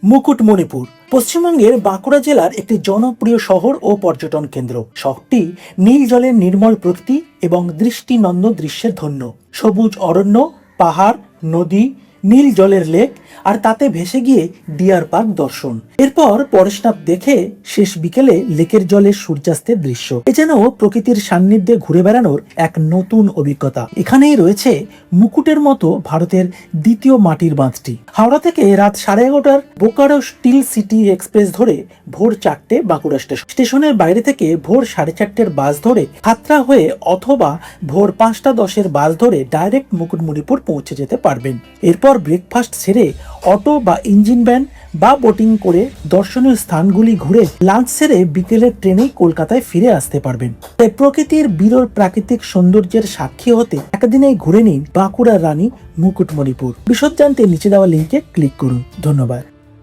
মুকুটমণিপুর পশ্চিমবঙ্গের বাঁকুড়া জেলার একটি জনপ্রিয় শহর ও পর্যটন কেন্দ্র। শহরটি নীল জলের নির্মল প্রকৃতি এবং দৃষ্টিনন্দন দৃশ্যের ধন্য। সবুজ অরণ্য, পাহাড়, নদী, নীল জলের লেক আর তাতে ভেসে গিয়ে ডিয়ার পার্ক দর্শন। এরপর পরেশনাথ দেখে শেষ বিকেলে লেকের জলে সূর্যাস্তের দৃশ্য। এ যেন প্রকৃতির সান্নিধ্যে ঘুরে বেড়ানোর এক নতুন অভিজ্ঞতা। এখানেই রয়েছে মুকুটের মতো ভারতের দ্বিতীয় মাটির বাঁধটি। হাওড়া থেকে রাত 11:30টার বোকারো স্টিল সিটি এক্সপ্রেস ধরে ভোর 4টে বাঁকুড়া স্টেশনের বাইরে থেকে ভোর 4:30টার বাস ধরে খাতড়া হয়ে অথবা ভোর 5:10-এর বাস ধরে ডাইরেক্ট মুকুটমণিপুর পৌঁছে যেতে পারবেন। এরপর ব্রেকফাস্ট সেরে অটো বা ইঞ্জিন ভ্যান বা বোটিং করে দর্শনীয় স্থানগুলি ঘুরে লাঞ্চ সেরে বিকেলের ট্রেনেই কলকাতায় ফিরে আসতে পারবেন। তাই প্রকৃতির বিরল প্রাকৃতিক সৌন্দর্যের সাক্ষী হতে একদিনেই ঘুরে নিন বাঁকুড়ার রানী মুকুটমণিপুর। বিশদ জানতে নিচে দেওয়া লিঙ্কে ক্লিক করুন। ধন্যবাদ।